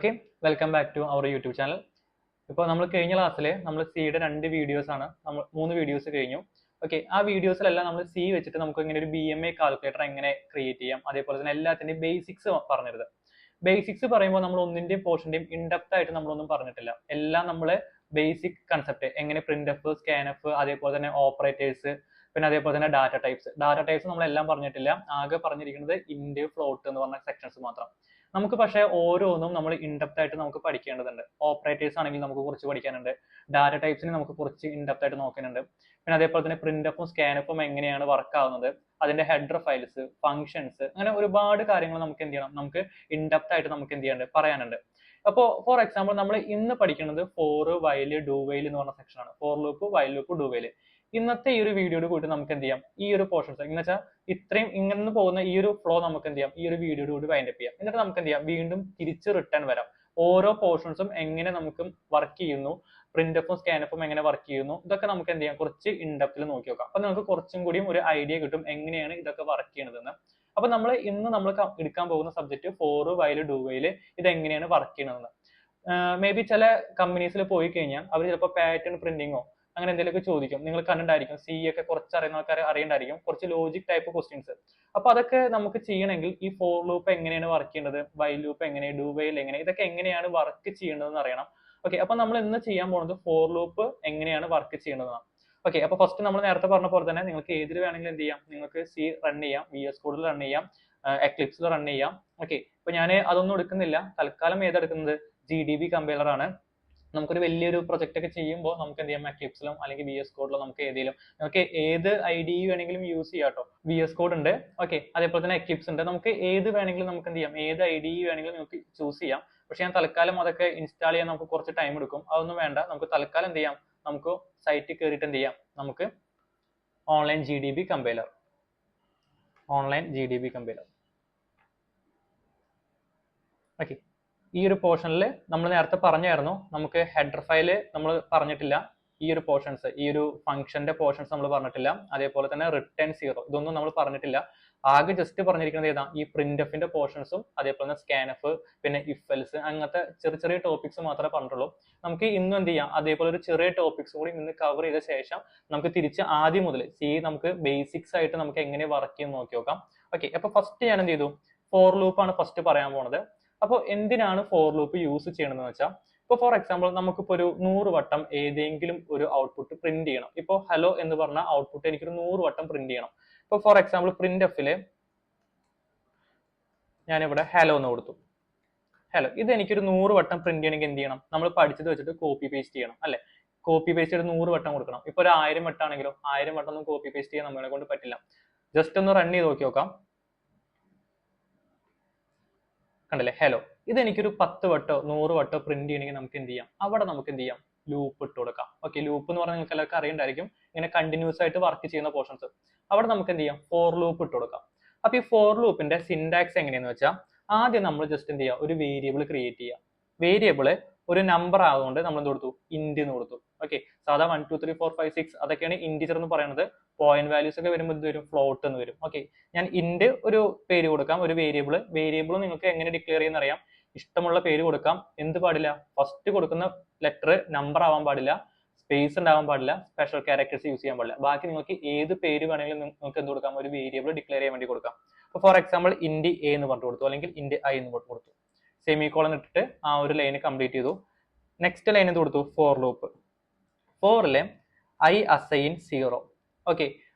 Okay, welcome back to our YouTube channel. ഇപ്പോൾ നമ്മൾ കഴിഞ്ഞ ക്ലാസ്സിൽ നമ്മൾ സിയുടെ 2 വീഡിയോസ് ആണ്, നമ്മൾ 3 വീഡിയോസ് കഴിഞ്ഞു. ഓക്കെ, ആ വീഡിയോസിലെല്ലാം നമ്മൾ സി വെച്ചിട്ട് നമുക്ക് ഇങ്ങനെ ഒരു BMA കാൽക്കുലേറ്റർ എങ്ങനെ ക്രിയേറ്റ് ചെയ്യാം, അതേപോലെ തന്നെ എല്ലാത്തിൻ്റെയും ബേസിക്സ് പറഞ്ഞിരുന്നത്. ബേസിക്സ് പറയുമ്പോൾ നമ്മൾ ഒന്നിൻ്റെയും പോർഷൻ്റെയും ഇൻഡെപ്ത് ആയിട്ട് നമ്മളൊന്നും പറഞ്ഞിട്ടില്ല. എല്ലാം നമ്മൾ ബേസിക് കൺസെപ്റ്റ് എങ്ങനെ പ്രിന്റ് എഫ്, സ്കാൻ എഫ്, അതേപോലെ തന്നെ ഓപ്പറേറ്റേഴ്സ്, പിന്നെ അതേപോലെ തന്നെ ഡാറ്റ ടൈപ്സ് നമ്മളെല്ലാം പറഞ്ഞിട്ടില്ല. ആകെ പറഞ്ഞിരിക്കുന്നത് ഇൻഡ്, ഫ്ലോട്ട് എന്ന് പറഞ്ഞ സെക്ഷൻസ് മാത്രം. നമുക്ക് പക്ഷേ ഓരോന്നും നമ്മൾ ഇൻഡെപ്ത് ആയിട്ട് നമുക്ക് പഠിക്കേണ്ടതുണ്ട്. ഓപ്പറേറ്റേഴ്സ് ആണെങ്കിൽ നമുക്ക് കുറച്ച് പഠിക്കാനുണ്ട്, ഡാറ്റ ടൈപ്സിന് നമുക്ക് കുറച്ച് ഇൻഡെപ്ത് ആയിട്ട് നോക്കാനുണ്ട്. പിന്നെ അതേപോലെ തന്നെ പ്രിന്റ് എഫും സ്കാൻ എഫും എങ്ങനെയാണ് വർക്ക് ആവുന്നത്, അതിന്റെ ഹെഡർ ഫയൽസ്, ഫംഗ്ഷൻസ്, അങ്ങനെ ഒരുപാട് കാര്യങ്ങൾ നമുക്ക് എന്ത് ചെയ്യണം, നമുക്ക് ഇൻഡെപ്ത് ആയിട്ട് നമുക്ക് എന്ത് ചെയ്യാനുണ്ട്, പറയാനുണ്ട്. അപ്പോൾ ഫോർ എക്സാമ്പിൾ നമ്മൾ ഇന്ന് പഠിക്കുന്നത് ഫോർ, വൈൽ, ഡു വൈൽ എന്ന് പറഞ്ഞ സെക്ഷൻ ആണ്. For loop, while loop, do while. ഇന്നത്തെ ഈ ഒരു വീഡിയോയോട് കൂടി നമുക്ക് എന്ത് ചെയ്യാം, ഈ ഒരു പോർഷൻസ് എന്ന് വെച്ചാൽ ഇത്രയും ഇങ്ങനെ പോകുന്ന ഈ ഒരു ഫ്ലോ നമുക്ക് എന്ത് ചെയ്യാം, ഈ ഒരു വീഡിയോയോട് കൂടി വൈൻഡ് അപ്പ് ചെയ്യാം. എന്നിട്ട് നമുക്ക് എന്ത് ചെയ്യാം, വീണ്ടും തിരിച്ച് റിട്ടേൺ വരാം. ഓരോ പോർഷൻസും എങ്ങനെ നമുക്ക് വർക്ക് ചെയ്യുന്നു, പ്രിന്റ് എഫും സ്കാൻ എഫും എങ്ങനെ വർക്ക് ചെയ്യുന്നു, ഇതൊക്കെ നമുക്ക് എന്ത് ചെയ്യാം, കുറച്ച് ഇൻഡെപ്തിൽ നോക്കി നോക്കാം. അപ്പൊ നമുക്ക് കുറച്ചും കൂടിയും ഒരു ഐഡിയ കിട്ടും എങ്ങനെയാണ് ഇതൊക്കെ വർക്ക് ചെയ്യണതെന്ന്. അപ്പൊ നമ്മൾ ഇന്ന് നമ്മൾ എടുക്കാൻ പോകുന്ന subject four, while, do while, ഇത് എങ്ങനെയാണ് വർക്ക് ചെയ്യണതെന്ന്. മേ ബി ചില കമ്പനീസിൽ പോയി കഴിഞ്ഞാൽ അവർ ചിലപ്പോൾ പാറ്റേൺ പ്രിന്റിങ്ങോ അങ്ങനെ എന്തെങ്കിലുമൊക്കെ ചോദിക്കും. നിങ്ങൾ കണ്ടിട്ടുണ്ടായിരിക്കും, സി ഒക്കെ കുറച്ച് അറിയുന്ന ആൾക്കാർ അറിയണ്ടായിരിക്കും, കുറച്ച് ലോജിക് ടൈപ്പ് ക്വസ്റ്റ്യൻസ്. അപ്പൊ അതൊക്കെ നമുക്ക് ചെയ്യണമെങ്കിൽ ഈ ഫോർ ലൂപ്പ് എങ്ങനെയാണ് വർക്ക് ചെയ്യേണ്ടത്, വൈൽ ലൂപ്പ് എങ്ങനെ, ഡു വൈൽ എങ്ങനെ, ഇതൊക്കെ എങ്ങനെയാണ് വർക്ക് ചെയ്യേണ്ടതെന്ന് അറിയണം. ഓക്കെ, അപ്പൊ നമ്മൾ ഇന്ന് ചെയ്യാൻ പോകുന്നത് ഫോർ ലൂപ്പ് എങ്ങനെയാണ് വർക്ക് ചെയ്യേണ്ടതെന്നാണ്. ഓക്കെ, അപ്പൊ ഫസ്റ്റ് നമ്മൾ നേരത്തെ പറഞ്ഞ പോലെ തന്നെ നിങ്ങൾക്ക് ഏതിൽ വേണമെങ്കിലും എന്ത് ചെയ്യാം, നിങ്ങൾക്ക് സി റൺ ചെയ്യാം, VS കോഡിൽ റൺ ചെയ്യാം, എക്ലിപ്സിൽ റൺ ചെയ്യാം. ഓക്കെ, ഇപ്പൊ ഞാൻ അതൊന്നും എടുക്കുന്നില്ല, തൽക്കാലം ഏതെടുക്കുന്നത് GDB കമ്പൈലർ ആണ്. നമുക്കൊരു വലിയൊരു പ്രൊജക്ട് ഒക്കെ ചെയ്യുമ്പോൾ നമുക്ക് എന്ത് ചെയ്യാം, എക്ലിപ്സിലും അല്ലെങ്കിൽ VS കോഡിലോ നമുക്ക് ഏതെങ്കിലും, നമുക്ക് ഏത് IDE വേണമെങ്കിലും യൂസ് ചെയ്യാം കേട്ടോ. VS കോഡ് ഉണ്ട്, ഓക്കെ, അതേപോലെ തന്നെ എക്ലിപ്സ് ഉണ്ട്. നമുക്ക് ഏത് വേണമെങ്കിലും നമുക്ക് എന്ത് ചെയ്യാം, ഏത് IDE വേണമെങ്കിലും നമുക്ക് ചൂസ് ചെയ്യാം. പക്ഷെ ഞാൻ തൽക്കാലം അതൊക്കെ ഇൻസ്റ്റാൾ ചെയ്യാൻ നമുക്ക് കുറച്ച് ടൈം എടുക്കും, അതൊന്നും വേണ്ട. നമുക്ക് തൽക്കാലം എന്ത് ചെയ്യാം, നമുക്ക് സൈറ്റിൽ കയറിയിട്ട് എന്ത് ചെയ്യാം, നമുക്ക് ഓൺലൈൻ GDB കമ്പൈലർ ഓക്കെ. ഈ ഒരു പോർഷനിൽ നമ്മൾ നേരത്തെ പറഞ്ഞായിരുന്നു, നമുക്ക് ഹെഡർ ഫയല് നമ്മൾ പറഞ്ഞിട്ടില്ല, ഈ ഒരു പോർഷൻസ്, ഈ ഒരു ഫംഗ്ഷന്റെ പോർഷൻസ് നമ്മൾ പറഞ്ഞിട്ടില്ല, അതേപോലെ തന്നെ റിട്ടേൺ 0 ഇതൊന്നും നമ്മൾ പറഞ്ഞിട്ടില്ല. ആകെ ജസ്റ്റ് പറഞ്ഞിരിക്കുന്നത് ഏതാ, ഈ പ്രിന്റ് എഫിന്റെ പോർഷൻസും അതേപോലെ തന്നെ സ്കാൻ എഫ്, പിന്നെ ഇഫ് എൽസ്, അങ്ങനത്തെ ചെറിയ ചെറിയ ടോപ്പിക്സ് മാത്രമേ പറഞ്ഞിട്ടുള്ളൂ. നമുക്ക് ഇന്നും എന്ത് ചെയ്യാം, അതേപോലെ ഒരു ചെറിയ ടോപ്പിക്സ് കൂടി ഇന്ന് കവർ ചെയ്ത ശേഷം നമുക്ക് തിരിച്ച് ആദ്യം മുതൽ സി നമുക്ക് ബേസിക്സ് ആയിട്ട് നമുക്ക് എങ്ങനെ വർക്ക് ചെയ്യുന്ന നോക്കി നോക്കാം. ഓക്കെ, അപ്പൊ ഫസ്റ്റ് ഞാൻ എന്ത് ചെയ്തു, ഫോർ ലൂപ്പ് ആണ് ഫസ്റ്റ് പറയാൻ പോണത്. അപ്പോൾ എന്തിനാണ് ഫോർ ലൂപ്പ് യൂസ് ചെയ്യണമെന്ന് വെച്ചാൽ, ഇപ്പോൾ ഫോർ എക്സാമ്പിൾ നമുക്കിപ്പോൾ ഒരു 100 വട്ടം ഏതെങ്കിലും ഒരു ഔട്ട്പുട്ട് പ്രിന്റ് ചെയ്യണം. ഇപ്പോൾ ഹലോ എന്ന് പറഞ്ഞ ഔട്ട്പുട്ട് എനിക്കൊരു 100 വട്ടം പ്രിന്റ് ചെയ്യണം. ഇപ്പോൾ ഫോർ എക്സാമ്പിൾ പ്രിന്റ് എഫില് ഞാനിവിടെ ഹലോ എന്ന് കൊടുത്തു. ഹലോ, ഇത് എനിക്കൊരു 100 വട്ടം പ്രിന്റ് ചെയ്യണമെങ്കിൽ എന്ത് ചെയ്യണം, നമ്മൾ പഠിച്ചത് വെച്ചിട്ട് കോപ്പി പേസ്റ്റ് ചെയ്യണം, അല്ലെ? കോപ്പി പേസ്റ്റ് ചെയ്ത് 100 വട്ടം കൊടുക്കണം. ഇപ്പോൾ ഒരു 1000 വട്ടം ആണെങ്കിലോ 1000 വട്ടം ഒന്നും കോപ്പി പേസ്റ്റ് ചെയ്യാൻ നമ്മളെ കൊണ്ട് പറ്റില്ല. ജസ്റ്റ് ഒന്ന് റൺ ചെയ്ത് നോക്കാം. കണ്ടല്ലേ, ഹലോ. ഇത് എനിക്കൊരു 10 വട്ടോ 100 വട്ടോ പ്രിന്റ് ചെയ്യണമെങ്കിൽ നമുക്ക് എന്ത് ചെയ്യാം, അവിടെ നമുക്ക് എന്ത് ചെയ്യാം, ലൂപ്പ് ഇട്ട് കൊടുക്കാം. ഓക്കെ, ലൂപ്പ് എന്ന് പറഞ്ഞാൽ നിങ്ങൾക്ക് എല്ലാവർക്കും അറിയണ്ടായിരിക്കും, ഇങ്ങനെ കണ്ടിന്യൂസ് ആയിട്ട് വർക്ക് ചെയ്യുന്ന പോർഷൻസ്. അവിടെ നമുക്ക് എന്ത് ചെയ്യാം, ഫോർ ലൂപ്പ് ഇട്ട് കൊടുക്കാം. അപ്പൊ ഈ ഫോർ ലൂപ്പിന്റെ സിൻടാക്സ് എങ്ങനെയാന്ന് വെച്ചാൽ, ആദ്യം നമ്മൾ ജസ്റ്റ് എന്ത് ചെയ്യുക, ഒരു വേരിയബിൾ ക്രിയേറ്റ് ചെയ്യുക. വേരിയബിള് ഒരു നമ്പർ ആയതുകൊണ്ട് നമ്മൾ എന്ത് കൊടുത്തു, ഇന്റ് എന്ന് കൊടുത്തു. ഓക്കെ, സാധാ 1 2 3 4 5 6 അതൊക്കെയാണ് ഇന്റിജർ എന്ന് പറയുന്നത്. പോയിന്റ് വാല്യൂസ് ഒക്കെ വരുമ്പോൾ എന്ത് വരും, ഫ്ലോട്ട് എന്ന് വരും. ഓക്കെ, ഞാൻ ഇന്റ് ഒരു പേര് കൊടുക്കാം, ഒരു വേരിയബിൾ നിങ്ങൾക്ക് എങ്ങനെ ഡിക്ലെയർ ചെയ്യുന്ന അറിയാം. ഇഷ്ടമുള്ള പേര് കൊടുക്കാം. എന്ത് പാടില്ല, ഫസ്റ്റ് കൊടുക്കുന്ന ലെറ്റർ നമ്പർ ആവാൻ പാടില്ല, സ്പേസ് ഉണ്ടാവാൻ പാടില്ല, സ്പെഷ്യൽ ക്യാരക്ടേഴ്സ് യൂസ് ചെയ്യാൻ പാടില്ല. ബാക്കി നിങ്ങൾക്ക് ഏത് പേര് വേണമെങ്കിലും നിങ്ങൾക്ക് എന്ത് കൊടുക്കാം, ഒരു വേരിയബിൾ ഡിക്ലെയർ ചെയ്യാൻ വേണ്ടി കൊടുക്കാം. അപ്പോൾ ഫോർ എക്സാമ്പിൾ ഇന്റ് എ എന്ന് പറഞ്ഞു കൊടുത്തു, അല്ലെങ്കിൽ ഇന്റ് ഐ എന്ന് കൊടുത്തു. സെമികോളൻ ഇട്ടിട്ട് ആ ഒരു ലൈൻ കംപ്ലീറ്റ് ചെയ്തു. നെക്സ്റ്റ് ലൈൻ എന്ത് കൊടുത്തു, ഫോർ ലൂപ്പ്. ഫോറിലെ ഐ അസൈൻ 0. ഓക്കെ,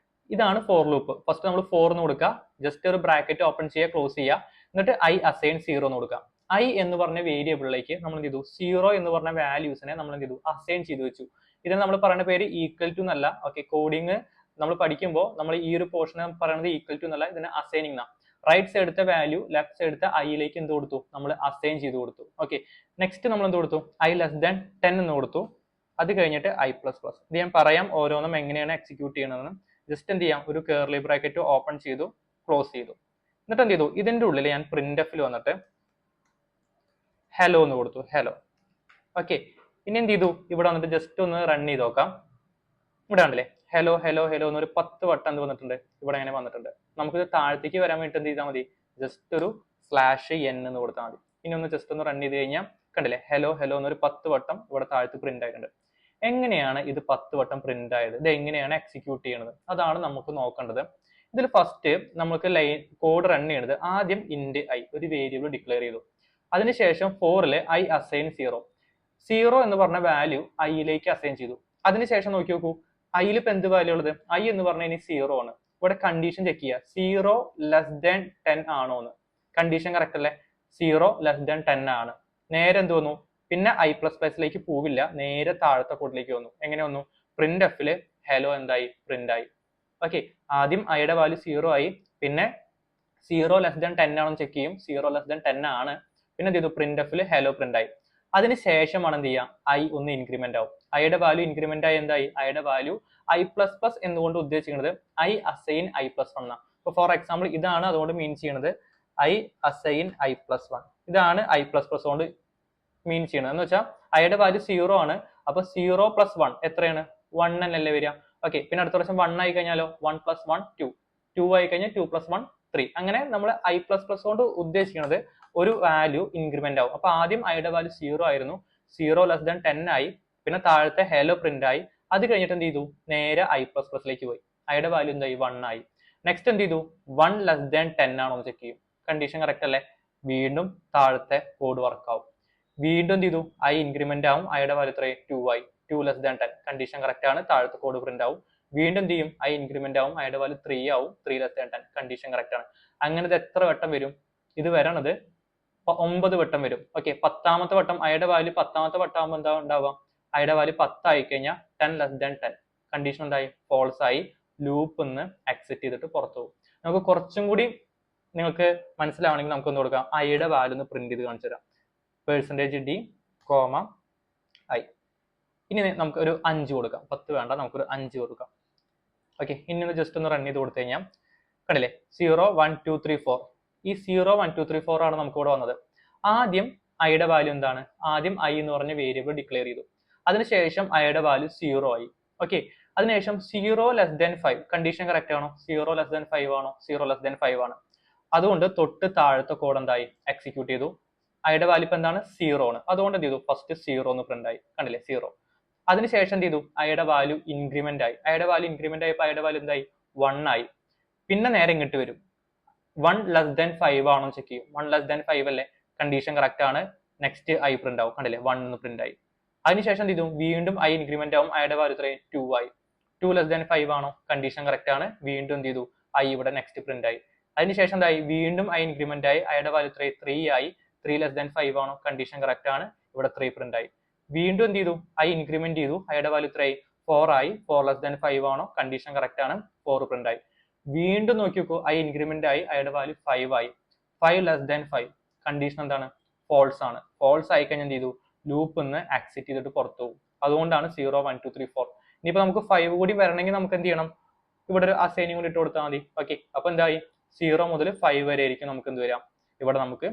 ഇതാണ് ഫോർ ലൂപ്പ്. ഫസ്റ്റ് നമ്മൾ 4 എന്ന് കൊടുക്കുക, ജസ്റ്റ് ഒരു ബ്രാക്കറ്റ് ഓപ്പൺ ചെയ്യുക, ക്ലോസ് ചെയ്യുക, എന്നിട്ട് ഐ അസൈൻ 0 എന്ന് കൊടുക്കുക. ഐ എന്ന് പറഞ്ഞ വേരിയബിളിലേക്ക് നമ്മൾ എന്ത് ചെയ്തു, 0 എന്ന് പറഞ്ഞ വാല്യൂസിനെ നമ്മൾ എന്ത് ചെയ്തു, അസൈൻ ചെയ്ത് വെച്ചു. ഇതിന് നമ്മൾ പറയുന്ന പേര് ഈക്വൽ ടു എന്നല്ല. ഓക്കെ, കോഡിങ് നമ്മൾ പഠിക്കുമ്പോൾ നമ്മൾ ഈ ഒരു പോർഷൻ പറയുന്നത് ഈക്വൽ ടു എന്നല്ല, ഇതിന് അസൈനിങ് എന്നാണ്. റൈറ്റ് സൈഡത്തെ വാല്യൂ ലെഫ്റ്റ് സൈഡത്തെ ഐയിലേക്ക് എന്ത് കൊടുത്തു, നമ്മൾ അസൈൻ ചെയ്ത് കൊടുത്തു. ഓക്കെ, നെക്സ്റ്റ് നമ്മൾ എന്ത് കൊടുത്തു, ഐ ലെസ് ദാൻ 10 എന്ന് കൊടുത്തു. അത് കഴിഞ്ഞിട്ട് ഐ പ്ലസ് പ്ലസ്. ഇത് ഞാൻ പറയാം ഓരോന്നും എങ്ങനെയാണ് എക്സിക്യൂട്ട് ചെയ്യണമെന്ന്. ജസ്റ്റ് എന്ത് ചെയ്യാം, ഒരു കേർലി ബ്രാക്കറ്റ് ഓപ്പൺ ചെയ്തു, ക്ലോസ് ചെയ്തു. എന്നിട്ട് എന്ത് ചെയ്തു, ഇതിന്റെ ഉള്ളിൽ ഞാൻ പ്രിന്റ് എഫിൽ വന്നിട്ട് ഹലോ എന്ന് കൊടുത്തു, ഹലോ. ഓക്കെ, ഇനി എന്ത് ചെയ്തു, ഇവിടെ വന്നിട്ട് ജസ്റ്റ് ഒന്ന് റൺ ചെയ്ത് നോക്കാം. ഇവിടെ ഉണ്ടല്ലേ, ഹലോ ഹലോ ഹലോ എന്നൊരു 10 വട്ടം എന്ത് വന്നിട്ടുണ്ട്, ഇവിടെ അങ്ങനെ വന്നിട്ടുണ്ട്. നമുക്കിത് താഴത്തേക്ക് വരാൻ വേണ്ടി എന്ത് ചെയ്താൽ മതി, ജസ്റ്റ് ഒരു /n എന്ന് കൊടുത്താൽ മതി. ഇനി ഒന്ന് ജസ്റ്റ് ഒന്ന് റൺ ചെയ്ത് കഴിഞ്ഞാൽ കണ്ടില്ലേ ഹലോ ഹലോ എന്നൊരു 10 വട്ടം ഇവിടെ താഴത്ത് പ്രിന്റ് ആയിട്ടുണ്ട്. എങ്ങനെയാണ് ഇത് 10 വട്ടം പ്രിന്റ് ആയത്, ഇത് എങ്ങനെയാണ് എക്സിക്യൂട്ട് ചെയ്യുന്നത്, അതാണ് നമുക്ക് നോക്കേണ്ടത്. ഇതിൽ ഫസ്റ്റ് നമുക്ക് ലൈൻ കോഡ് റൺ ചെയ്യുന്നത് ആദ്യം ഇന്റ് ഐ ഒരു വേരിയബിൾ ഡിക്ലെയർ ചെയ്തു. അതിനുശേഷം ഫോറില് ഐ അസൈൻ 0 എന്ന് പറഞ്ഞ വാല്യൂ ഐയിലേക്ക് അസൈൻ ചെയ്തു. അതിനുശേഷം നോക്കി നോക്കൂ ഐയിൽ ഇപ്പൊ എന്ത് വാല്യൂ ഉള്ളത്, ഐ എന്ന് പറഞ്ഞാൽ ഇനി 0 ആണ്. ഇവിടെ കണ്ടീഷൻ ചെക്ക് ചെയ്യുക 0 <10 ആണോ എന്ന്. കണ്ടീഷൻ കറക്റ്റ് അല്ലേ, 0 <10 ആണ്. നേരെ എന്ത് വന്നു, പിന്നെ i++ലേക്ക് പോവില്ല, നേരെ താഴത്തെ കോഡിലേക്ക് വന്നു. എങ്ങനെ വന്നു, പ്രിന്റ് എഫില് ഹലോ എന്തായി പ്രിന്റ് ആയി. ഓക്കെ, ആദ്യം ഐയുടെ വാല്യൂ 0 ആയി, പിന്നെ 0 <10 ആണെന്ന് ചെക്ക് ചെയ്യും, 0 <10 ആണ്. പിന്നെ എന്ത് ചെയ്തു, പ്രിന്റ് എഫില് ഹലോ പ്രിന്റ് ആയി. അതിനുശേഷമാണ് എന്ത് ചെയ്യുക, ഐ ഒന്ന് ഇൻക്രിമെന്റ് ആവും. ഐയുടെ വാല്യൂ ഇൻക്രിമെന്റ് ആയി എന്തായി, ഐയുടെ വാല്യൂ i++ എന്നുകൊണ്ട് ഉദ്ദേശിക്കുന്നത് ഐ അസൈൻ i+1 ആണ്. ഇപ്പൊ ഫോർ എക്സാമ്പിൾ ഇതാണ് അതുകൊണ്ട് മീൻ ചെയ്യുന്നത് ഐ അസൈൻ i+1. ഇതാണ് i++ കൊണ്ട് മീൻ ചെയ്യണത് എന്ന് വെച്ചാൽ ഐയുടെ വാല്യൂ 0 ആണ്. അപ്പൊ 0 + 1 എത്രയാണ്, 1 എന്നല്ലേ വരിക. ഓക്കെ, പിന്നെ അടുത്ത പ്രാവശ്യം 1 ആയി കഴിഞ്ഞാലോ 1 + 1 2, 2 ആയി കഴിഞ്ഞാൽ 2 + 1 3. അങ്ങനെ നമ്മൾ i++ കൊണ്ട് ഉദ്ദേശിക്കുന്നത് ഒരു വാല്യൂ ഇൻക്രിമെന്റ് ആവും. അപ്പൊ ആദ്യം ഐയുടെ വാല്യൂ 0 ആയിരുന്നു, 0 <10 ആയി, പിന്നെ താഴത്തെ ഹലോ പ്രിന്റ് ആയി. അത് കഴിഞ്ഞിട്ട് എന്ത് ചെയ്തു, നേരെ i++ലേക്ക് പോയി, ഐയുടെ വാല്യൂ എന്തായി 1 ആയി. നെക്സ്റ്റ് എന്ത് ചെയ്തു, 1 <10 ആണോ എന്ന് ചെക്ക് ചെയ്യും. കണ്ടീഷൻ കറക്റ്റ് അല്ലേ, വീണ്ടും താഴത്തെ കോഡ് വർക്ക് ആവും. വീണ്ടും എന്ത് ചെയ്തു, ഐ ഇൻക്രിമെന്റ് ആവും, ഐയുടെ വാല്യൂ എത്രയായി 2 ആയി, 2 <10. കണ്ടീഷൻ കറക്റ്റ് ആണ്, താഴത്തെ കോഡ് പ്രിന്റ് ആവും. വീണ്ടും എന്ത് ചെയ്യും, ഐ ഇൻക്രിമെന്റ് ആവും, ഐയുടെ വാല്യൂ 3 ആവും, 3 <10. കണ്ടീഷൻ കറക്റ്റ് ആണ്. അങ്ങനെ ഇത് എത്ര വട്ടം വരും, ഇത് വരണത് 9 വട്ടം വരും. ഓക്കെ, 10ാമത്തെ വട്ടം ഐയുടെ വാല്യൂ 10ാമത്തെ വട്ടം ആകുമ്പോൾ എന്താ ഉണ്ടാവുക, ഐയുടെ വാല്യൂ 10 ആയി കഴിഞ്ഞാൽ 10 <10. കണ്ടീഷൻ എന്തായി, ഫോൾസ് ആയി, ലൂപ്പ് ഒന്ന് എക്സിറ്റ് ചെയ്തിട്ട് പുറത്തു പോകും. നമുക്ക് കുറച്ചും കൂടി നിങ്ങൾക്ക് മനസ്സിലാവണമെങ്കിൽ നമുക്ക് ഒന്ന് കൊടുക്കാം, ഐയുടെ വാല്യൂ ഒന്ന് പ്രിന്റ് ചെയ്ത് കാണിച്ചു തരാം. %d, i. ഇനി നമുക്ക് ഒരു 5 കൊടുക്കാം, 10 വേണ്ട, നമുക്കൊരു 5 കൊടുക്കാം. ഓക്കെ, ഇനി ജസ്റ്റ് ഒന്ന് റൺ ചെയ്ത് കൊടുത്തു കഴിഞ്ഞാൽ കണ്ടില്ലേ 0 1 2 3 4. ഈ 0 1 2 3 4 ആണ് നമുക്ക് ഇവിടെ വന്നത്. ആദ്യം ഐയുടെ വാല്യൂ എന്താണ്, ആദ്യം ഐ എന്ന് പറഞ്ഞ വേരിയബിൾ ഡിക്ലെയർ ചെയ്തു. അതിനുശേഷം ഐയുടെ വാല്യൂ 0 ആയി. ഓക്കെ, അതിനുശേഷം 0 <5. കണ്ടീഷൻ കറക്റ്റ് ആണോ, 0 <5 ആണോ, 0 <5 ആണ്. അതുകൊണ്ട് തൊട്ട് താഴത്തെ കോഡ് എന്തായി എക്സിക്യൂട്ട് ചെയ്തു. ഐയുടെ വാല്യൂ ഇപ്പൊ എന്താണ് 0 ആണ്, അതുകൊണ്ട് എന്ത് ചെയ്തു, ഫസ്റ്റ് 0 എന്ന് പ്രിന്റ് ആയി. കണ്ടില്ലേ 0. അതിനുശേഷം എന്ത് ചെയ്തു, ഐയുടെ വാല്യൂ ഇൻക്രിമെന്റ് ആയി. ഐയുടെ വാല്യൂ ഇൻക്രിമെന്റ് ആയപ്പോൾ ഐയുടെ വാല്യൂ എന്തായി 1 ആയി. പിന്നെ നേരെ ഇങ്ങോട്ട് വരും, 1 <5 ആണോ ചെക്ക് ചെയ്യും. 1 <5 അല്ലേ, കണ്ടീഷൻ കറക്റ്റ് ആണ്. നെക്സ്റ്റ് ഐ പ്രിന്റ് ആവും, കണ്ടില്ലേ 1 എന്ന് പ്രിന്റ് ആയി. അതിനുശേഷം എന്ത് ചെയ്തു, വീണ്ടും ഐ ഇൻക്രിമെന്റ് ആവും, ഐയുടെ വാല്യൂ എത്രയായി 2 ആയി. 2 <5 ആണോ, കണ്ടീഷൻ കറക്റ്റ് ആണ്. വീണ്ടും എന്ത് ചെയ്തു, ഐ ഇവിടെ നെക്സ്റ്റ് പ്രിന്റ് ആയി. അതിനുശേഷം എന്തായി, വീണ്ടും ഐ ഇൻക്രിമെന്റ് ആയി, ഐയുടെ വാല്യൂ എത്രയായി 3 ആയി. 3 <5 ആണോ, കണ്ടീഷൻ കറക്റ്റ് ആണ്. ഇവിടെ 3 പ്രിന്റ് ആയി. വീണ്ടും എന്ത് ചെയ്തു, ഐ ഇൻക്രിമെന്റ് ചെയ്തു, ഐയുടെ വാല്യൂ എത്രയായി 4 ആയി. 4 <5 ആണോ, കണ്ടീഷൻ കറക്റ്റ് ആണ്. 4 പ്രിന്റ് ആയി. വീണ്ടും നോക്കി നോക്കൂ, ഐ ഇൻക്രിമെന്റ് ആയി, ഐയുടെ വാല്യൂ 5 ആയി. 5 <5. കണ്ടീഷൻ എന്താണ്, ഫോൾസ് ആണ്. ഫോൾസ് ആയി കഴിഞ്ഞാൽ എന്ത് ചെയ്തു, ലൂപ്പ് ഒന്ന് എക്സിറ്റ് ചെയ്തിട്ട് പുറത്തു പോകും. അതുകൊണ്ടാണ് 0 1 2 3 4. ഇനിയിപ്പോ നമുക്ക് 5 കൂടി വരണമെങ്കിൽ നമുക്ക് എന്ത് ചെയ്യണം, ഇവിടെ ഒരു അസൈനിങ് കൂടി ഇട്ട് കൊടുത്താൽ മതി. ഓക്കെ, അപ്പൊ എന്തായി 0 മുതൽ 5 വരെ ആയിരിക്കും നമുക്ക് എന്ത് വരാം, ഇവിടെ നമുക്ക്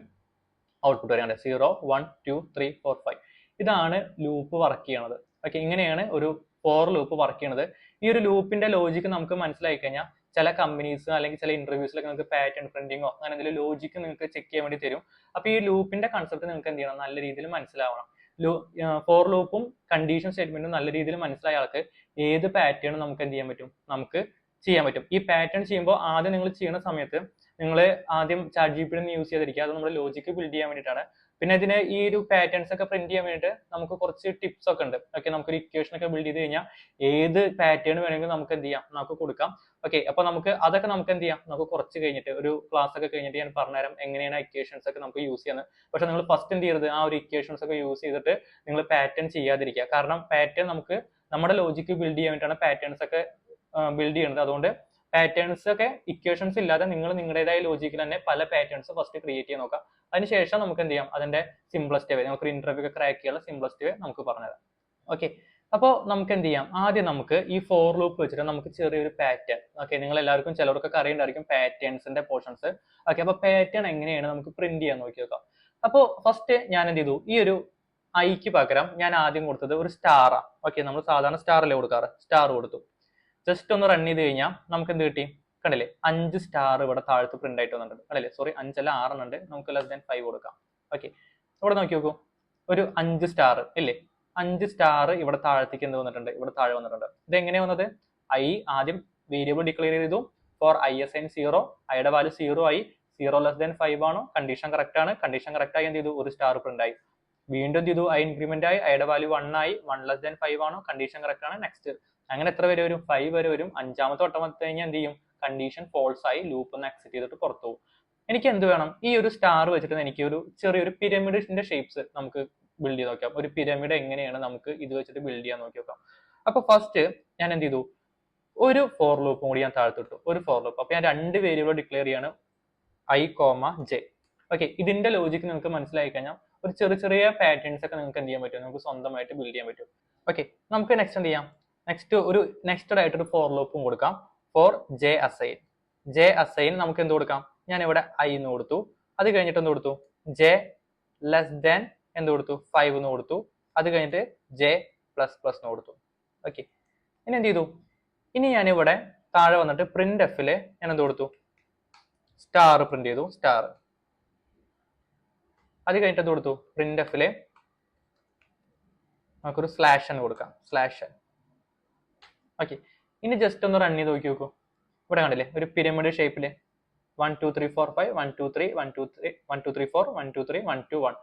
ഔട്ട്പുട്ട് വരാണ്ട് 0 1 2 3 4 5. ഇതാണ് ലൂപ്പ് വർക്ക് ചെയ്യണത്. ഓക്കെ, ഇങ്ങനെയാണ് ഒരു ഫോർ ലൂപ്പ് വർക്ക് ചെയ്യണത്. ഈ ഒരു ലൂപ്പിന്റെ ലോജിക്ക് നമുക്ക് മനസ്സിലായി കഴിഞ്ഞാൽ ചില കമ്പനീസ് അല്ലെങ്കിൽ ചില ഇന്റർവ്യൂസിലൊക്കെ നിങ്ങൾക്ക് പാറ്റേൺ പ്രിന്റിങ്ങോ അങ്ങനെ എന്തെങ്കിലും ലോജിക്ക് നിങ്ങൾക്ക് ചെക്ക് ചെയ്യാൻ വേണ്ടി തരും. അപ്പൊ ഈ ലൂപ്പിന്റെ കൺസെപ്റ്റ് നിങ്ങൾക്ക് എന്ത് ചെയ്യണം, നല്ല രീതിയിൽ മനസ്സിലാവണം. ഫോർ ലൂപ്പും കണ്ടീഷൻ സ്റ്റേറ്റ്മെന്റും നല്ല രീതിയിൽ മനസ്സിലായ ആൾക്ക് ഏത് പാറ്റേൺ നമുക്ക് എന്ത് ചെയ്യാൻ പറ്റും, നമുക്ക് ചെയ്യാൻ പറ്റും. ഈ പാറ്റേൺ ചെയ്യുമ്പോൾ ആദ്യം നിങ്ങൾ ചെയ്യുന്ന സമയത്ത് നിങ്ങൾ ആദ്യം ChatGPT യൂസ് ചെയ്തിരിക്കുക, അത് നമ്മുടെ ലോജിക്ക് ബിൽഡ് ചെയ്യാൻ വേണ്ടിയിട്ടാണ്. പിന്നെ ഇതിന് ഈ ഒരു പാറ്റേൺസ് ഒക്കെ പ്രിന്റ് ചെയ്യാൻ വേണ്ടിയിട്ട് നമുക്ക് കുറച്ച് ടിപ്സ് ഒക്കെ ഉണ്ട്. ഓക്കെ, നമുക്കൊരു ഇക്വേഷൻ ഒക്കെ ബിൽഡ് ചെയ്ത് കഴിഞ്ഞാൽ ഏത് പാറ്റേൺ വേണമെങ്കിലും നമുക്ക് എന്ത് ചെയ്യാം, നമുക്ക് കൊടുക്കാം. ഓക്കെ, അപ്പൊ അതൊക്കെ നമുക്ക് എന്ത് ചെയ്യാം, നമുക്ക് കുറച്ച് കഴിഞ്ഞിട്ട് ഒരു ക്ലാസ് ഒക്കെ കഴിഞ്ഞിട്ട് ഞാൻ പറഞ്ഞുതരാം എങ്ങനെയാണ് ഇക്വേഷൻസ് ഒക്കെ നമുക്ക് യൂസ് ചെയ്യുന്നത്. പക്ഷെ നിങ്ങൾ ഫസ്റ്റ് എന്ത് ചെയ്യരുത്, ആ ഒരു ഇക്വേഷൻസ് ഒക്കെ യൂസ് ചെയ്തിട്ട് നിങ്ങൾ പാറ്റേൺ ചെയ്യാതിരിക്കുക. കാരണം പാറ്റേൺ നമുക്ക് നമ്മുടെ ലോജിക്ക് ബിൽഡ് ചെയ്യാൻ വേണ്ടിയിട്ടാണ് പാറ്റേൺസ് ഒക്കെ ബിൽഡ് ചെയ്യുന്നത്. അതുകൊണ്ട് പാറ്റേൺസ് ഒക്കെ ഇക്വേഷൻസ് ഇല്ലാതെ നിങ്ങൾ നിങ്ങളുടേതായ ലോജിക്കിൽ തന്നെ പല പാറ്റേൺസ് ഫസ്റ്റ് ക്രിയേറ്റ് ചെയ്യാൻ നോക്കാം. അതിനുശേഷം നമുക്ക് എന്ത് ചെയ്യാം, അതിന്റെ സിംപ്ലസ്റ്റ് വേ, നമുക്ക് ഇന്റർവ്യൂ ഒക്കെ ക്രാക്ക് ചെയ്യാനുള്ള സിംപ്ലസ്റ്റ് വേ നമുക്ക് പറഞ്ഞുതരാം. ഓക്കെ, അപ്പോൾ നമുക്ക് എന്ത് ചെയ്യാം, ആദ്യം നമുക്ക് ഈ ഫോർ ലൂപ്പ് വെച്ചിട്ട് നമുക്ക് ചെറിയൊരു പാറ്റേൺ, ഓക്കെ, നിങ്ങൾ എല്ലാവർക്കും ചിലർക്കൊക്കെ അറിയുന്നുണ്ടായിരിക്കും പാറ്റേൺസിന്റെ പോർഷൻസ്. ഓക്കെ, അപ്പൊ പാറ്റേൺ എങ്ങനെയാണ് നമുക്ക് പ്രിന്റ് ചെയ്യാൻ നോക്കി നോക്കാം. അപ്പോൾ ഫസ്റ്റ് ഞാൻ എന്ത് ചെയ്തു, ഈ ഒരു ഐക്ക് പകരം ഞാൻ ആദ്യം കൊടുത്തത് ഒരു സ്റ്റാറാ. ഓക്കെ, നമ്മൾ സാധാരണ സ്റ്റാർ അല്ലേ കൊടുക്കാറ്, സ്റ്റാർ കൊടുത്തു. ജസ്റ്റ് ഒന്ന് റൺ ചെയ്ത് കഴിഞ്ഞാൽ നമുക്ക് എന്ത് കിട്ടി, കണ്ടില്ലേ 5 സ്റ്റാർ ഇവിടെ താഴത്ത് പ്രിന്റ് ആയിട്ട് വന്നിട്ടുണ്ട്. കണ്ടില്ലേ, സോറി 5 അല്ല 6 ഉണ്ട്. നമുക്ക് <5 കൊടുക്കാം. ഓക്കെ, ഇവിടെ നോക്കി നോക്കൂ, ഒരു 5 സ്റ്റാർ ഇല്ലേ, 5 സ്റ്റാർ ഇവിടെ താഴത്തേക്ക് എന്ത് വന്നിട്ടുണ്ട്, ഇവിടെ താഴെ വന്നിട്ടുണ്ട്. ഇത് എങ്ങനെയാ വന്നത്? ഐ ആദ്യം വേരിയബിൾ ഡിക്ലെയർ ചെയ്തു ഫോർ ഐ അസൈൻ 0, ഐയുടെ വാല്യൂ 0 ആയി, 0 <5 ആണോ, കണ്ടീഷൻ കറക്റ്റ് ആണ്, കണ്ടീഷൻ കറക്റ്റ് ആയി എന്ത് ചെയ്തു, ഒരു സ്റ്റാർ പ്രിന്റ് ആയി. വീണ്ടും എന്ത് ചെയ്തു, ഐ ഇൻക്രിമെന്റ് ആയി, ഐയുടെ വാല്യൂ 1 ആയി, 1 <5 ആണോ, കണ്ടീഷൻ കറക്റ്റ് ആണ്, നെക്സ്റ്റ്. അങ്ങനെ എത്ര വരെ വരും, 5 വരെ വരും. അഞ്ചാമത്തെ വട്ടം വന്നു കഴിഞ്ഞാൽ എന്ത് ചെയ്യും, കണ്ടീഷൻ ഫോൾസ് ആയി, ലൂപ്പ് ഒന്ന് എക്സിറ്റ് ചെയ്തിട്ട് പുറത്തു പോകും. എനിക്ക് എന്ത് വേണം, ഈ ഒരു സ്റ്റാർ വെച്ചിട്ട് എനിക്ക് ഒരു ചെറിയൊരു പിരമിഡിന്റെ ഷേപ്സ് നമുക്ക് ബിൽഡ് ചെയ്ത് നോക്കാം. ഒരു പിരമിഡ് എങ്ങനെയാണ് നമുക്ക് ഇത് വെച്ചിട്ട് ബിൽഡ് ചെയ്യാൻ നോക്കി നോക്കാം. അപ്പൊ ഫസ്റ്റ് ഞാൻ എന്ത് ചെയ്തു, ഒരു ഫോർ ലൂപ്പും കൂടി ഞാൻ താഴ്ത്തിട്ടു, ഒരു ഫോർ ലൂപ്പ്. അപ്പൊ ഞാൻ 2 വേരിയബിൾ ഡിക്ലെയർ ചെയ്യാണ്, ഐ കോമ ജെ. ഓക്കെ, ഇതിന്റെ ലോജിക്ക് നിങ്ങൾക്ക് മനസ്സിലായി കഴിഞ്ഞാൽ ഒരു ചെറിയ ചെറിയ പാറ്റേൺസ് ഒക്കെ നിങ്ങൾക്ക് എന്ത് ചെയ്യാൻ പറ്റും, നമുക്ക് സ്വന്തമായിട്ട് ബിൽഡ് ചെയ്യാൻ പറ്റും. ഓക്കെ, നമുക്ക് നെക്സ്റ്റ് എന്ത് ചെയ്യാം, നെക്സ്റ്റഡ് ആയിട്ട് ഒരു ഫോർ ലൂപ്പും കൊടുക്കാം. For J assign. J assign നമുക്ക് എന്ത് കൊടുക്കാം, ഞാൻ ഇവിടെ ഐ എന്ന് കൊടുത്തു. അത് കഴിഞ്ഞിട്ട് എന്ത് കൊടുത്തു, ജെ ലെസ് ദാൻ എന്ത് കൊടുത്തു, 5 എന്ന് കൊടുത്തു. അത് കഴിഞ്ഞിട്ട് ജെ പ്ലസ് പ്ലസ് എന്ന് കൊടുത്തു. ഓക്കെ, ഇനി എന്ത് ചെയ്തു, ഇനി ഞാൻ ഇവിടെ താഴെ വന്നിട്ട് പ്രിന്റ് എഫില് ഞാൻ എന്ത് കൊടുത്തു, സ്റ്റാർ പ്രിന്റ് ചെയ്തു, സ്റ്റാർ. അത് കഴിഞ്ഞിട്ട് എന്ത് കൊടുത്തു, പ്രിന്റ് എഫില് നമുക്കൊരു സ്ലാഷ് എന്ന് കൊടുക്കാം, സ്ലാഷ്. ഓക്കെ, ഇനി ജസ്റ്റ് ഒന്ന് റൺ ചെയ്ത് നോക്കി നോക്കൂ. ഇവിടെ കണ്ടില്ലേ, ഒരു പിരമിഡ് ഷേപ്പില് 1 2 3 4 5 1 2 3 1 2 3 1 2 3 4 1 2 3 1 2 1.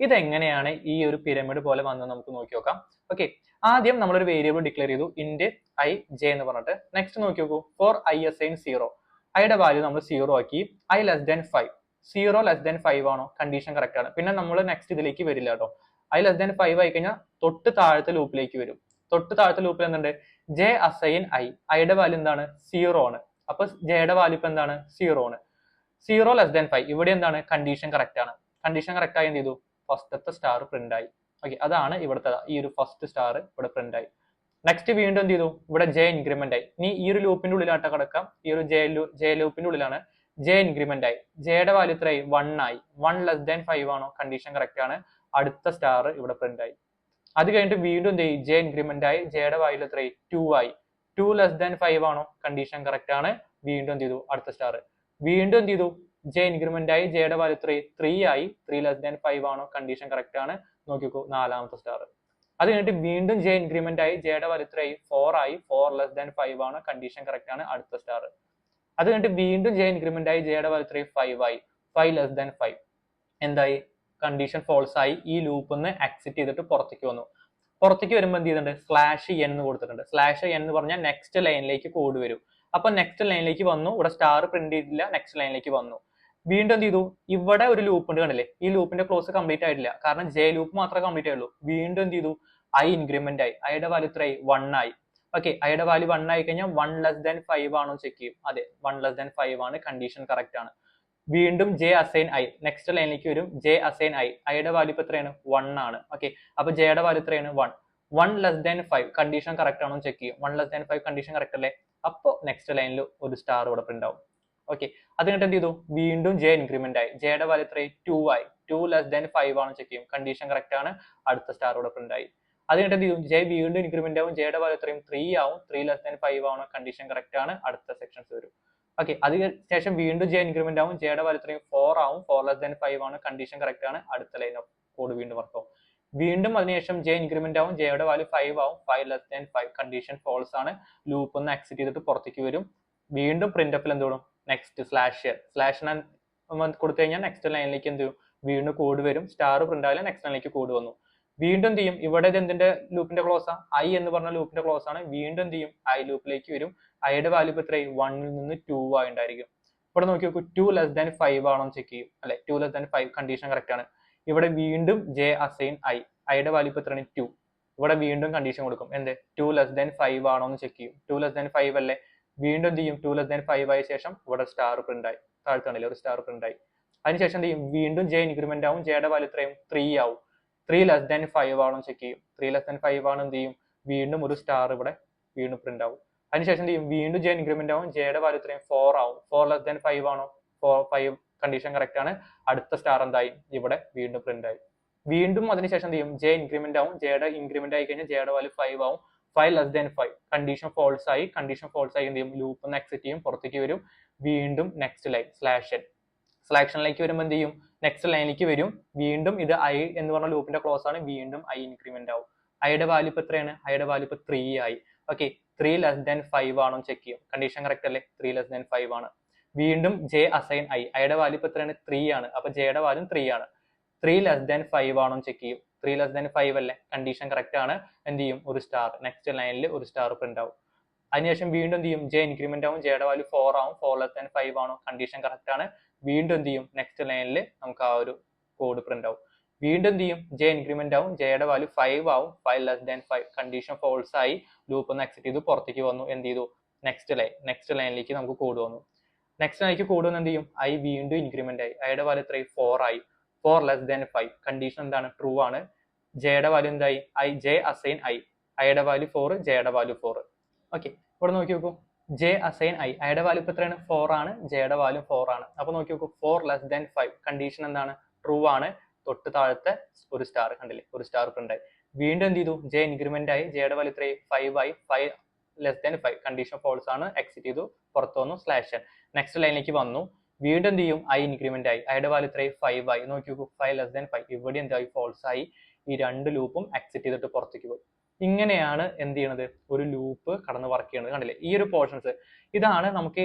ഇതെങ്ങനെയാണ് ഈ ഒരു പിരമിഡ് പോലെ വന്നത് നമുക്ക് നോക്കി നോക്കാം. ഓക്കെ, ആദ്യം നമ്മളൊരു വേരിയബിൾ ഡിക്ലെയർ ചെയ്തു, ഇന്റ് ഐ ജെ എന്ന് പറഞ്ഞിട്ട്. നെക്സ്റ്റ് നോക്കി നോക്കൂ, ഫോർ ഐ അസൈൻ 0, ഐയുടെ വാല്യൂ നമ്മൾ 0 ആക്കി, ഐ ലെസ് ദാൻ 5, 0 <5 ആണോ, കണ്ടീഷൻ കറക്റ്റ് ആണ്. പിന്നെ നമ്മൾ നെക്സ്റ്റ് ഇതിലേക്ക് വരില്ല കേട്ടോ. ഐ ലെസ് ദാൻ 5 ആയി കഴിഞ്ഞാൽ തൊട്ട് താഴത്തെ ലൂപ്പിലേക്ക് വരും. തൊട്ട് താഴത്തെ ലൂപ്പിൽ എന്തുണ്ട്, ജെ അസൈൻ ഐ, ഐയുടെ വാല്യൂ എന്താണ്, 0 ആണ്. അപ്പൊ ജെയുടെ വാല്യൂ ഇപ്പൊ എന്താണ്, 0 ആണ്. 0 <5, ഇവിടെ എന്താണ്, കണ്ടീഷൻ കറക്റ്റ് ആണ്. കണ്ടീഷൻ കറക്റ്റ് ആയി എന്ത് ചെയ്തു, ഫസ്റ്റത്തെ സ്റ്റാർ പ്രിന്റ് ആയി. ഓക്കെ, അതാണ് ഇവിടുത്തെ ഈ ഒരു ഫസ്റ്റ് സ്റ്റാർ ഇവിടെ പ്രിന്റ് ആയി. നെക്സ്റ്റ് വീണ്ടും എന്ത് ചെയ്തു, ഇവിടെ ജെ ഇൻക്രിമെന്റ് ആയി. ഇനി ഈ ഒരു ലൂപ്പിന്റെ ഉള്ളിലാട്ട കിടക്കാം, ഈ ഒരു ജെ ലൂപ്പിന്റെ ഉള്ളിലാണ്. ജെ ഇൻക്രിമെന്റ് ആയി, ജെയുടെ വാല്യൂ എത്രയായി, 1 ആയി. 1 <5 ആണോ, കണ്ടീഷൻ കറക്റ്റ് ആണ്, അടുത്ത സ്റ്റാർ ഇവിടെ പ്രിന്റ് ആയി. അത് കഴിഞ്ഞിട്ട് വീണ്ടും എന്ത് ചെയ്യും, ജെ ഇൻക്രിമെന്റ് ആയി, ജെയുടെ വാല്യൂ എത്രയായി, 2 ആയി. 2 <5 ആണോ, കണ്ടീഷൻ കറക്റ്റ് ആണ്, വീണ്ടും എന്ത് ചെയ്തു, അടുത്ത സ്റ്റാർ. വീണ്ടും എന്ത് ചെയ്തു, ജെ ഇൻക്രിമെന്റ് ആയി, ജെയുടെ വാല്യൂ 3 ആയി. 3 <5 ആണോ, കണ്ടീഷൻ കറക്റ്റ് ആണ്, നോക്കിക്കോ, നാലാമത്തെ സ്റ്റാർ. അത് കഴിഞ്ഞിട്ട് വീണ്ടും ജെ ഇൻക്രിമെന്റ് ആയി, ജെയുടെ വാല്യൂ 4 ആയി. 4 <5 ആണ്, കണ്ടീഷൻ കറക്റ്റ് ആണ്, അടുത്ത സ്റ്റാർ. അത് കഴിഞ്ഞിട്ട് വീണ്ടും ജെ ഇൻക്രിമെന്റ് ആയി, ജെയുടെ വാല്യൂ 5 ആയി. 5 <5 എന്തായി, കണ്ടീഷൻ ഫോൾസ് ആയി. ഈ ലൂപ്പ് ഒന്ന് എക്സിറ്റ് ചെയ്തിട്ട് പുറത്തേക്ക് വന്നു. പുറത്തേക്ക് വരുമ്പോൾ എന്ത് ചെയ്തിട്ടുണ്ട്, സ്ലാഷ് എൻ എന്ന് കൊടുത്തിട്ടുണ്ട്. സ്ലാഷ് എൻ എന്ന് പറഞ്ഞാൽ നെക്സ്റ്റ് ലൈനിലേക്ക് കോഡ് വരും. അപ്പൊ നെക്സ്റ്റ് ലൈനിലേക്ക് വന്നു, ഇവിടെ സ്റ്റാർ പ്രിന്റ് ചെയ്തില്ല, നെക്സ്റ്റ് ലൈനിലേക്ക് വന്നു. വീണ്ടും എന്ത് ചെയ്തു, ഇവിടെ ഒരു ലൂപ്പ് ഉണ്ട് കണ്ടില്ലേ, ഈ ലൂപ്പിന്റെ ക്ലോസ് കംപ്ലീറ്റ് ആയിട്ടില്ല, കാരണം ജെ ലൂപ്പ് മാത്രമേ കംപ്ലീറ്റ് ആയുള്ളൂ. വീണ്ടും എന്ത് ചെയ്തു, ഐ ഇൻക്രിമെന്റ് ആയി, ഐയുടെ വാല്യൂ 1 ആയി. ഓക്കെ, ഐയുടെ വാല്യൂ 1 ആയി കഴിഞ്ഞാൽ 1 <5 ആണോ ചെക്ക് ചെയ്യും. അതെ, 1 <5 ആണ്, കണ്ടീഷൻ കറക്റ്റ് ആണ്. വീണ്ടും ജെ അസൈൻ ഐ, നെക്സ്റ്റ് ലൈനിലേക്ക് വരും, ജെ അസൈൻ ഐ, ഐയുടെ വാല്യൂ ഇപ്പൊ എത്രയാണ്, 1 ആണ്. ഓക്കെ, അപ്പൊ ജെയുടെ വാല്യൂ എത്രയാണ്, 1. 1 <5, കണ്ടീഷൻ കറക്റ്റ് ആണോ ചെക്ക് ചെയ്യും. 1 <5 കണ്ടീഷൻ കറക്റ്റ് അല്ലേ, അപ്പൊ നെക്സ്റ്റ് ലൈനിൽ ഒരു സ്റ്റാർ ഇവിടെ പ്രിന്റ് ആവും. ഓക്കെ, അത് കഴിഞ്ഞിട്ട് എന്ത് ചെയ്തു, വീണ്ടും ജെ ഇൻക്രിമെന്റ് ആയി, ജെയുടെ വാല്യൂ എത്രയായി, 2 ആയി. 2 <5 ആണോ ചെക്ക് ചെയ്യും, കണ്ടീഷൻ കറക്റ്റ് ആണ്, അടുത്ത സ്റ്റാർ ഇവിടെ പ്രിന്റ് ആയി. അത് കഴിഞ്ഞിട്ട് എന്ത് ചെയ്യും, ജെ വീണ്ടും ഇൻക്രിമെന്റ് ആവും, ജെയുടെ വാല്യൂ എത്രയും 3 ആവും. 3 <5 ആണോ, കണ്ടീഷൻ കറക്റ്റ് ആണ്, അടുത്ത സെക്ഷൻസ് വരും. ഓക്കെ, അതിന് ശേഷം വീണ്ടും ജെ ഇൻക്രിമെന്റ് ആവും, ജെയുടെ വാല്യൂ എത്രയും 4 ആവും. 4 <5 ആണ്, കണ്ടീഷൻ കറക്റ്റ് ആണ്, അടുത്ത ലൈൻ ഓഫ് കോഡ് വീണ്ടും വർക്ക് ആവും. വീണ്ടും അതിനുശേഷം ജെ ഇൻക്രിമെന്റ് ആവും, ജെയുടെ വാല്യൂ 5 ആവും. 5 <5, കണ്ടീഷൻ ഫോൾസ് ആണ്, ലൂപ്പ് ഒന്ന് എക്സിറ്റ് ചെയ്തിട്ട് പുറത്തേക്ക് വരും. വീണ്ടും പ്രിന്റ് എഫിൽ എന്ത് ചെയ്യണം, നെക്സ്റ്റ് സ്ലാഷ് കൊടുത്തു കഴിഞ്ഞാൽ നെക്സ്റ്റ് ലൈനിലേക്ക് എന്ത് ചെയ്യും, വീണ്ടും കോഡ് വരും. സ്റ്റാർ പ്രിന്റ് ആയാലും നെക്സ്റ്റ് ലൈനിലേക്ക് കോഡ് വന്നു. വീണ്ടും എന്ത് ചെയ്യും, ഇവിടെ ഇത് എന്തിന്റെ ലൂപ്പിന്റെ ക്ലോസ് ആണ്, ഐ എന്ന് പറഞ്ഞ ലൂപ്പിന്റെ ക്ലോസ് ആണ്. വീണ്ടും എന്ത് ചെയ്യും, ഐ ലൂപ്പിലേക്ക് വരും. ഐയുടെ വാല്യൂ ഇപ്പൊ എത്രയായി, 1 ൽ നിന്ന് 2 ആയി ഉണ്ടായിരിക്കും. ഇവിടെ നോക്കി നോക്കൂ, 2 <5 ആണോ ചെക്ക് ചെയ്യും, അല്ലെ, 2 <5 കണ്ടീഷൻ കറക്റ്റ് ആണ്. ഇവിടെ വീണ്ടും ജെ അസൈൻ ഐ, ഐയുടെ വാല്യൂ ഇപ്പൊ എത്രയാണ്, 2. ഇവിടെ വീണ്ടും കണ്ടീഷൻ കൊടുക്കും, എന്ത്, 2 <5 ആണോ എന്ന് ചെക്ക് ചെയ്യും. 2 <5 അല്ലേ, വീണ്ടും എന്ത് ചെയ്യും, 2 <5 ആയ ശേഷം ഇവിടെ സ്റ്റാർ പ്രിന്റ് ആയി, താഴ്ത്താണില്ലേ, ഒരു സ്റ്റാർ പ്രിന്റ് ആയി. അതിനുശേഷം എന്ത് ചെയ്യും, വീണ്ടും ജെ ഇൻക്രിമെന്റ് ആവും, ജെയുടെ വാല്യൂ എത്രയും 3 ആവും. 3 <5 ആണോ ചെക്ക് ചെയ്യും. 3 <5 ആണ്, എന്ത് ചെയ്യും, വീണ്ടും ഒരു സ്റ്റാർ ഇവിടെ വീണ്ടും പ്രിന്റ് ആവും. അതിനുശേഷം എന്ത് ചെയ്യും, വീണ്ടും ജെ ഇൻക്രിമെന്റ് ആവും, ജെയുടെ വാല്യൂ എത്രയും 4 ആവും. 4 <5 ആണോ, 5 കണ്ടീഷൻ കറക്റ്റ് ആണ്, അടുത്ത സ്റ്റാർ എന്തായി, ഇവിടെ വീണ്ടും പ്രിന്റ് ആയി. വീണ്ടും അതിനുശേഷം എന്ത് ചെയ്യും, ജെ ഇൻക്രിമെന്റ് ആവും, ജെയുടെ ഇൻക്രിമെന്റ് ആയി കഴിഞ്ഞാൽ ജെയുടെ വാല്യൂ 5 ആവും. 5 <5, കണ്ടീഷൻ ഫോൾസ് ആയി. കണ്ടീഷൻ ഫോൾസ് ആയി എന്ത് ചെയ്യും, ലൂപ്പ് ഒന്ന് എക്സിറ്റ് ചെയ്യും, പുറത്തേക്ക് വരും. വീണ്ടും നെക്സ്റ്റ് ലൈൻ സ്ലാഷ് എൻ. സെലക്ഷനിലേക്ക് വരുമ്പോൾ എന്ത് ചെയ്യും, നെക്സ്റ്റ് ലൈനിലേക്ക് വരും, വീണ്ടും ഇത് ഐ എന്ന് പറഞ്ഞ ലൂപ്പിന്റെ ക്ലോസ് ആണ്, വീണ്ടും ഐ ഇൻക്രിമെന്റ് ആവും. ഐയുടെ വാല്യൂ ഇപ്പൊ എത്രയാണ്, ഐയുടെ വാല്യൂ ഇപ്പൊ 3 ആയി. ഓക്കെ, 3 ലെസ് ദാൻ 5 ആണോ ചെക്ക് ചെയ്യും, കണ്ടീഷൻ കറക്റ്റ് അല്ലേ, 3 ലെസ് ദാൻ 5 ആണ്. വീണ്ടും ജെ അസൈൻ ഐ, ഐയുടെ വാല്യൂ ഇപ്പൊ എത്രയാണ്, 3 ആണ്, അപ്പൊ ജെയുടെ വാല്യൂ 3 ആണ്. 3 ലെസ് ദാൻ 5 ആണോ ചെക്ക് ചെയ്യും, 3 ലെസ് ദാൻ 5 അല്ലേ, കണ്ടീഷൻ കറക്റ്റ് ആണ്, എന്ത് ചെയ്യും, ഒരു സ്റ്റാർ, നെക്സ്റ്റ് ലൈനിൽ ഒരു സ്റ്റാർ പ്രിന്റ് ആവും. അതിനുശേഷം വീണ്ടും എന്ത് ചെയ്യും, ജെ ഇൻക്രിമെന്റ് ആവും, ജെയുടെ വാല്യൂ 4 ആവും, 4 ലെസ് ദാൻ 5 ആണോ, കണ്ടീഷൻ കറക്റ്റ് ആണ്, വീണ്ടും എന്ത് ചെയ്യും, നെക്സ്റ്റ് ലൈനിൽ നമുക്ക് ആ ഒരു കോഡ് പ്രിന്റ് ആവും. വീണ്ടും എന്ത് ചെയ്യും, ജെ ഇൻക്രിമെന്റ് ആവും, ജെയുടെ വാല്യൂ 5 ആവും, 5 ലെസ് ദാൻ 5, കണ്ടീഷൻ ഫോൾസ് ആയി, ലൂപ്പ് ഒന്ന് എക്സിറ്റ് ചെയ്തു, പുറത്തേക്ക് വന്നു, എന്ത് ചെയ്തു, നെക്സ്റ്റ് ലൈനിലേക്ക് നമുക്ക് കോഡ് വന്നു. നെക്സ്റ്റ് ലൈനിലേക്ക് കോഡ് വന്ന് എന്ത് ചെയ്യും, ഐ വീണ്ടും ഇൻക്രിമെന്റ് ആയി, ഐയുടെ വാല്യൂ എത്രയായി, 4 ആയി, 4 ലെസ് ദാൻ 5, കണ്ടീഷൻ എന്താണ്, ട്രൂ ആണ്. ജെയുടെ വാല്യൂ എന്തായി, ഐ ജെ അസൈൻ ഐ, ഐയുടെ വാല്യൂ 4, ജെയുടെ വാല്യൂ 4. ഓക്കെ, ഇവിടെ നോക്കി നോക്കൂ, ജെ അസൈൻ ഐ, ഐയുടെ വാല്യൂ ഇപ്പൊ എത്രയാണ്, 4 ആണ്, ജെയുടെ വാല്യൂ 4 ആണ്. അപ്പൊ നോക്കി നോക്കൂ, 4 ലെസ് ദാൻ 5, കണ്ടീഷൻ എന്താണ്, ട്രൂ ആണ്. തൊട്ട് താഴത്തെ ഒരു സ്റ്റാർ കണ്ടില്ലേ, ഒരു സ്റ്റാർ പ്രിന്റ് ആയി. വീണ്ടും എന്ത് ചെയ്തു, ജെ ഇൻക്രിമെന്റ് ആയി, ജെയുടെ വാല്യൂ എത്രയായി, 5 ആയി, 5 ലെസ് ദാൻ 5, കണ്ടീഷൻ ഫോൾസ് ആണ്, എക്സിറ്റ് ചെയ്തു, പുറത്തു വന്നു, സ്ലാഷ്. നെക്സ്റ്റ് ലൈനിലേക്ക് വന്നു, വീണ്ടും എന്ത് ചെയ്യും, ഐ ഇൻക്രിമെന്റ് ആയി, ഐയുടെ വാല്യൂ എത്രയായി, 5 ആയി. നോക്കി നോക്കൂ, 5 ലെസ് ദാൻ 5, ഇവിടെ എന്തായി, ഫോൾസ് ആയി, ഈ രണ്ട് ലൂപ്പും എക്സിറ്റ് ചെയ്തിട്ട് പുറത്തേക്ക് പോയി. ഇങ്ങനെയാണ് എന്ത് ചെയ്യണത്, ഒരു ലൂപ്പ് കടന്ന് വർക്ക് ചെയ്യണത്. കണ്ടില്ലേ, ഈ ഒരു പോർഷൻസ് ഇതാണ് നമുക്ക്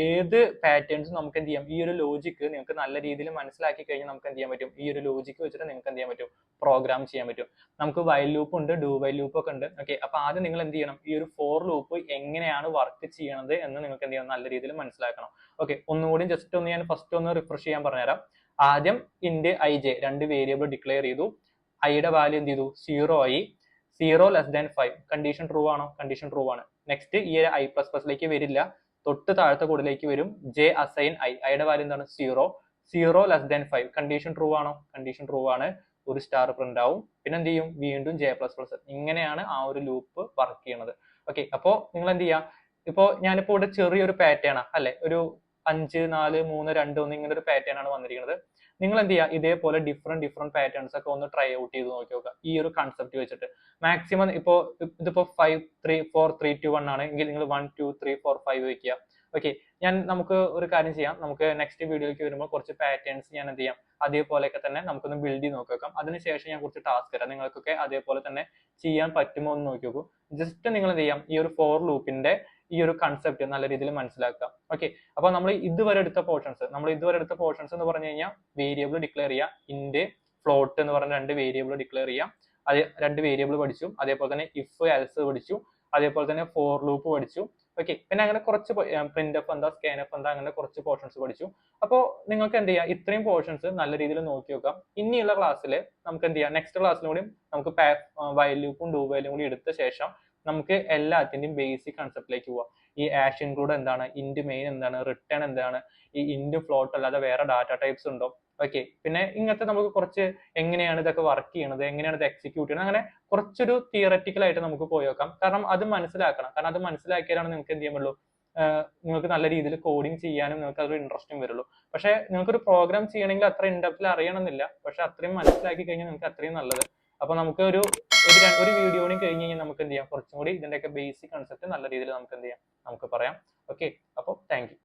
ഏത് പാറ്റേൺസും നമുക്ക് എന്ത് ചെയ്യാം, ഈ ഒരു ലോജിക്ക് നിങ്ങൾക്ക് നല്ല രീതിയിൽ മനസ്സിലാക്കി കഴിഞ്ഞാൽ നമുക്ക് എന്ത് ചെയ്യാൻ പറ്റും, ഈ ഒരു ലോജിക്ക് വെച്ചിട്ട് നിങ്ങൾക്ക് എന്ത് ചെയ്യാൻ പറ്റും, പ്രോഗ്രാം ചെയ്യാൻ പറ്റും. നമുക്ക് വൈൽ ലൂപ്പ് ഉണ്ട്, ഡു വൈൽ ലൂപ്പ് ഒക്കെ ഉണ്ട്. ഓക്കെ, അപ്പൊ ആദ്യം നിങ്ങൾ എന്ത് ചെയ്യണം, ഈ ഒരു ഫോർ ലൂപ്പ് എങ്ങനെയാണ് വർക്ക് ചെയ്യണത് എന്ന് നിങ്ങൾക്ക് എന്ത് ചെയ്യണം, നല്ല രീതിയിൽ മനസ്സിലാക്കണം. ഓക്കെ, ഒന്നുകൂടി ജസ്റ്റ് ഒന്ന് ഞാൻ ഫസ്റ്റ് ഒന്ന് റിഫ്രഷ് ചെയ്യാൻ പറഞ്ഞുതരാം. ആദ്യം ഇന്റ് ഐ ജെ, രണ്ട് വേരിയബിൾ ഡിക്ലെയർ ചെയ്തു, ഐയുടെ വാല്യൂ എന്ത് ചെയ്തു, 0 ആയി, 0 ലെസ് ദാൻ 5, കണ്ടീഷൻ ട്രൂ ആണോ, കണ്ടീഷൻ ട്രൂ ആണ്. നെക്സ്റ്റ് ഈ ഐ പ്ലസ് പ്ലസിലേക്ക് വരില്ല, തൊട്ട് താഴത്തെ കോഡിലേക്ക് വരും, ജെ അസൈൻ ഐ, ഐയുടെ വാല്യൂ എന്താണ്, 0, 0 ലെസ് ദാൻ 5, കണ്ടീഷൻ ട്രൂ ആണോ, കണ്ടീഷൻ ട്രൂ ആണ്, ഒരു സ്റ്റാർ പ്രിന്റ് ആവും. പിന്നെ എന്ത് ചെയ്യും, വീണ്ടും ജെ പ്ലസ് പ്ലസ്. ഇങ്ങനെയാണ് ആ ഒരു ലൂപ്പ് വർക്ക് ചെയ്യണത്. ഓക്കെ, അപ്പോ നിങ്ങൾ എന്ത് ചെയ്യാം, ഇപ്പോ ഞാനിപ്പോ ഇവിടെ ചെറിയൊരു പാറ്റേൺ അല്ലെ, ഒരു 5 4 3 2 1 ഇങ്ങനെ ഒരു പാറ്റേൺ ആണ് വന്നിരിക്കുന്നത്. നിങ്ങൾ എന്ത് ചെയ്യുക, ഇതേപോലെ ഡിഫറെന്റ് പാറ്റേൺസ് ഒക്കെ ഒന്ന് ട്രൈ ഔട്ട് ചെയ്ത് നോക്കി നോക്കുക, ഈ ഒരു കൺസെപ്റ്റ് വെച്ചിട്ട്. മാക്സിമം ഇതിപ്പോ 5 3 4 3 2 1 ആണ് എങ്കിൽ നിങ്ങൾ 1 2 3 4 5 വെക്കുക. ഓക്കെ, നമുക്ക് ഒരു കാര്യം ചെയ്യാം, നമുക്ക് നെക്സ്റ്റ് വീഡിയോയിലേക്ക് വരുമ്പോൾ കുറച്ച് പാറ്റേൺസ് ഞാൻ എന്ത് ചെയ്യാം, അതേപോലെയൊക്കെ തന്നെ നമുക്കൊന്ന് ബിൽഡ് ചെയ്ത് നോക്കാം. അതിനുശേഷം ഞാൻ കുറച്ച് ടാസ്ക് തരാം, നിങ്ങൾക്കൊക്കെ അതേപോലെ തന്നെ ചെയ്യാൻ പറ്റുമോ എന്ന് നോക്കി നോക്കൂ. ജസ്റ്റ് നിങ്ങൾ എന്ത് ചെയ്യാം, ഈ ഒരു ഫോർ ലൂപ്പിന്റെ ഈ ഒരു കൺസെപ്റ്റ് നല്ല രീതിയിൽ മനസ്സിലാക്കുക. ഓക്കെ, അപ്പൊ നമ്മൾ ഇതുവരെ എടുത്ത പോർഷൻസ് എന്ന് പറഞ്ഞു കഴിഞ്ഞാൽ വേരിയബിൾ ഡിക്ലെയർ ചെയ്യുക, ഇന്റ് ഫ്ലോട്ട് എന്ന് പറഞ്ഞ രണ്ട് വേരിയബിൾ ഡിക്ലെയർ ചെയ്യാം, അത് രണ്ട് വേരിയബിൾ പഠിച്ചു. അതേപോലെ തന്നെ ഇഫ് എൽസ് പഠിച്ചു, അതേപോലെ തന്നെ ഫോർ ലൂപ്പ് പഠിച്ചു. ഓക്കെ, പിന്നെ അങ്ങനെ കുറച്ച് പ്രിന്റ് എഫ് എന്താ, സ്കാൻ എഫ് എന്താ, അങ്ങനെ കുറച്ച് പോർഷൻസ് പഠിച്ചു. അപ്പോൾ നിങ്ങൾക്ക് എന്ത് ചെയ്യാം, ഇത്രയും പോർഷൻസ് നല്ല രീതിയിൽ നോക്കി നോക്കാം. ഇനിയുള്ള ക്ലാസ്സിൽ നമുക്ക് എന്ത് ചെയ്യാം, നെക്സ്റ്റ് ക്ലാസ്സിലും കൂടി നമുക്ക് വൈൽ ലൂപ്പും ഡു വൈലും കൂടി എടുത്ത ശേഷം നമുക്ക് എല്ലാത്തിന്റെയും ബേസിക് കൺസെപ്റ്റിലേക്ക് പോവാം. ഈ ആഷ് ഇൻക്ലൂഡ് എന്താണ്, ഇന്റ് മെയിൻ എന്താണ്, റിട്ടേൺ എന്താണ്, ഈ ഇന്റ് ഫ്ലോട്ട് അല്ലാതെ വേറെ ഡാറ്റ ടൈപ്സ് ഉണ്ടോ. ഓക്കെ, പിന്നെ ഇങ്ങനത്തെ നമുക്ക് കുറച്ച് എങ്ങനെയാണ് ഇതൊക്കെ വർക്ക് ചെയ്യണത്, എങ്ങനെയാണ് ഇത് എക്സിക്യൂട്ട് ചെയ്യുന്നത്, അങ്ങനെ കുറച്ചൊരു തിയററ്റിക്കൽ ആയിട്ട് നമുക്ക് പോയി നോക്കാം. കാരണം അത് മനസ്സിലാക്കണം, കാരണം അത് മനസ്സിലാക്കിയാലാണ് നിങ്ങൾക്ക് എന്ത് ചെയ്യാൻ പറ്റുള്ളൂ, നിങ്ങൾക്ക് നല്ല രീതിയിൽ കോഡിങ് ചെയ്യാനും നിങ്ങൾക്ക് അതൊരു ഇൻട്രസ്റ്റും വരുള്ളൂ. പക്ഷെ നിങ്ങൾക്കൊരു പ്രോഗ്രാം ചെയ്യണമെങ്കിൽ അത്ര ഇൻഡെപ്തിൽ അറിയണമെന്നില്ല, പക്ഷെ അത്രയും മനസ്സിലാക്കി കഴിഞ്ഞാൽ നിങ്ങൾക്ക് അത്രയും നല്ലത്. അപ്പൊ നമുക്ക് ഒരു വീഡിയോ കൂടി കഴിഞ്ഞ് കഴിഞ്ഞാൽ നമുക്ക് എന്ത് ചെയ്യാം, കുറച്ചും കൂടി ഇതിന്റെയൊക്കെ ബേസിക് കൺസെപ്റ്റ് നല്ല രീതിയിൽ നമുക്ക് എന്ത് ചെയ്യാം, നമുക്ക് പറയാം. ഓക്കെ, അപ്പോൾ താങ്ക് യു.